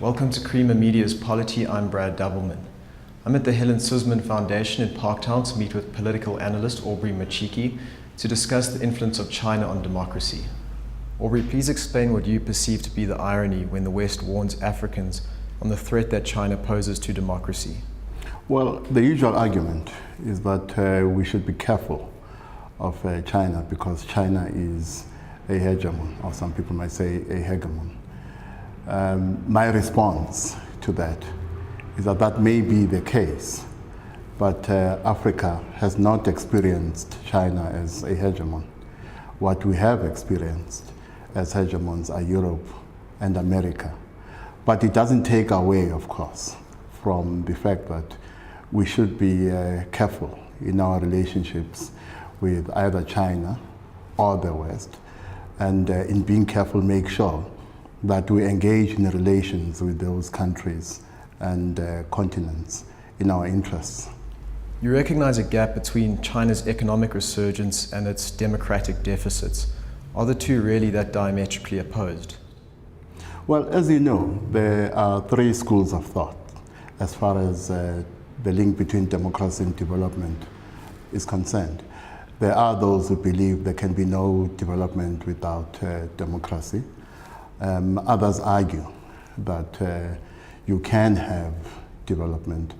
Welcome to Creamer Media's Polity. I'm Brad Doubleman. I'm at the Helen Suzman Foundation in Parktown to meet with political analyst Aubrey Machiki to discuss the influence of China on democracy. Aubrey, please explain what you perceive to be the irony when the West warns Africans on the threat that China poses to democracy. Well, the usual argument is that we should be careful of China because China is a hegemon, or some people might say a hegemon. My response to that is that that may be the case, but Africa has not experienced China as a hegemon. What we have experienced as hegemons are Europe and America. But it doesn't take away, of course, from the fact that we should be careful in our relationships with either China or the West, and in being careful, make sure that we engage in relations with those countries and continents in our interests. You recognize a gap between China's economic resurgence and its democratic deficits. Are the two really that diametrically opposed? Well, as you know, there are three schools of thought as far as the link between democracy and development is concerned. There are those who believe there can be no development without democracy. Others argue that you can have development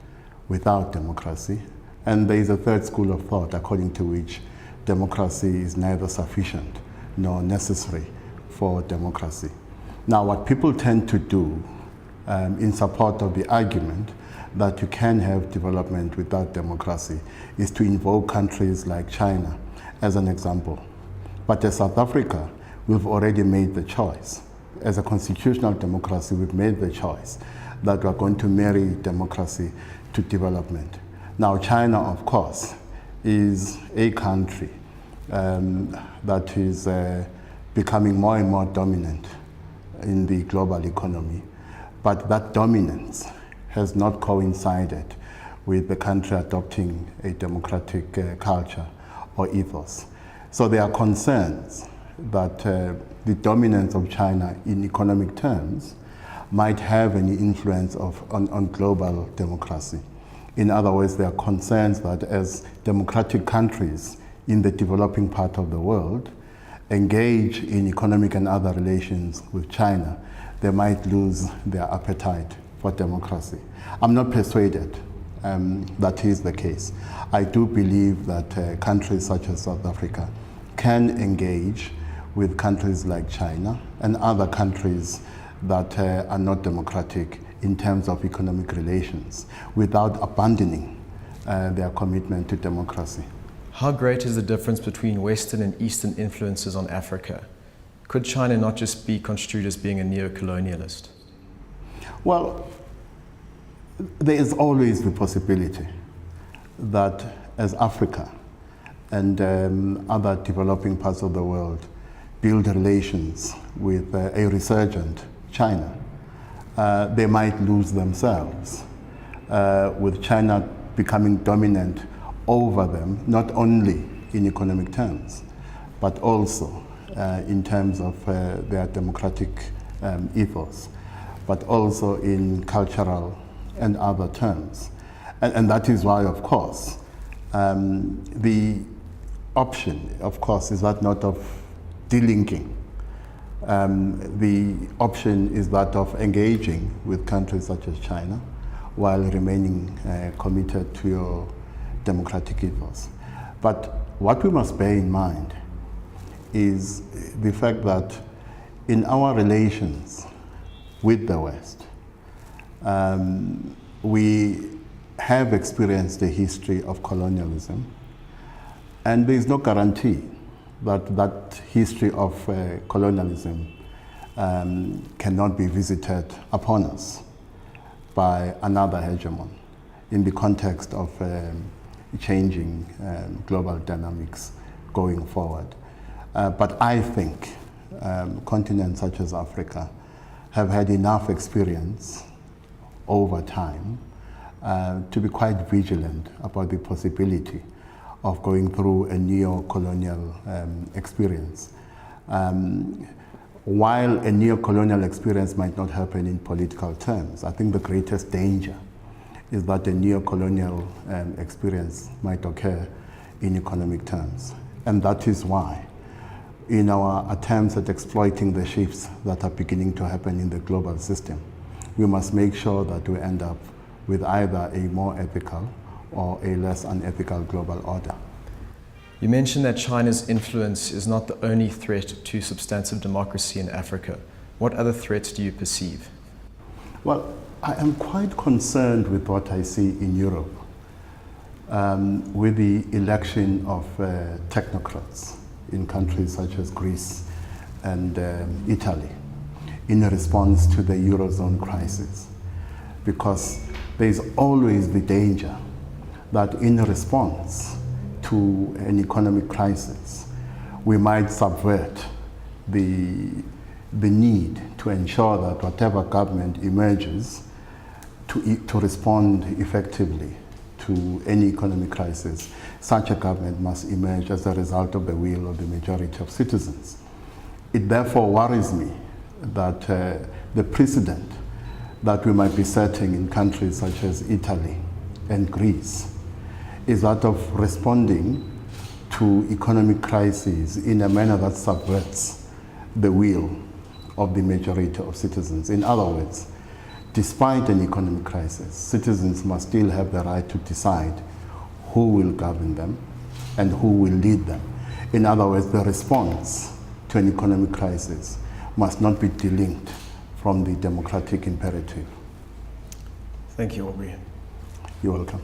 without democracy. And there is a third school of thought according to which democracy is neither sufficient nor necessary for democracy. Now, what people tend to do in support of the argument that you can have development without democracy is to invoke countries like China as an example. But as South Africa, we've already made the choice. As a constitutional democracy, we've made the choice that we're going to marry democracy to development. Now, China, of course, is a country that is becoming more and more dominant in the global economy. But that dominance has not coincided with the country adopting a democratic culture or ethos. So there are concerns that the dominance of China in economic terms might have any influence on global democracy. In other words, there are concerns that as democratic countries in the developing part of the world engage in economic and other relations with China, they might lose their appetite for democracy. I'm not persuaded that is the case. I do believe that countries such as South Africa can engage with countries like China and other countries that are not democratic in terms of economic relations without abandoning their commitment to democracy. How great is the difference between Western and Eastern influences on Africa? Could China not just be construed as being a neo-colonialist? Well, there is always the possibility that as Africa and other developing parts of the world build relations with a resurgent China, they might lose themselves, with China becoming dominant over them, not only in economic terms, but also in terms of their democratic ethos, but also in cultural and other terms. And that is why, of course, the option, of course, is that not of delinking. The option is that of engaging with countries such as China while remaining committed to your democratic ethos. But what we must bear in mind is the fact that in our relations with the West, we have experienced a history of colonialism, and there is no guarantee that that history of colonialism cannot be visited upon us by another hegemon in the context of changing global dynamics going forward. But I think continents such as Africa have had enough experience over time to be quite vigilant about the possibility of going through a neo-colonial experience. while a neo-colonial experience might not happen in political terms, I think the greatest danger is that a neo-colonial experience might occur in economic terms. And that is why, in our attempts at exploiting the shifts that are beginning to happen in the global system, we must make sure that we end up with either a more ethical or a less unethical global order. You mentioned that China's influence is not the only threat to substantive democracy in Africa. What other threats do you perceive? Well, I am quite concerned with what I see in Europe, with the election of technocrats in countries such as Greece and Italy in response to the Eurozone crisis. Because there is always the danger that in response to an economic crisis, we might subvert the need to ensure that whatever government emerges to respond effectively to any economic crisis, such a government must emerge as a result of the will of the majority of citizens. It therefore worries me that the precedent that we might be setting in countries such as Italy and Greece is that of responding to economic crises in a manner that subverts the will of the majority of citizens. In other words, despite an economic crisis, citizens must still have the right to decide who will govern them and who will lead them. In other words, the response to an economic crisis must not be delinked from the democratic imperative. Thank you, Aubrey. You're welcome.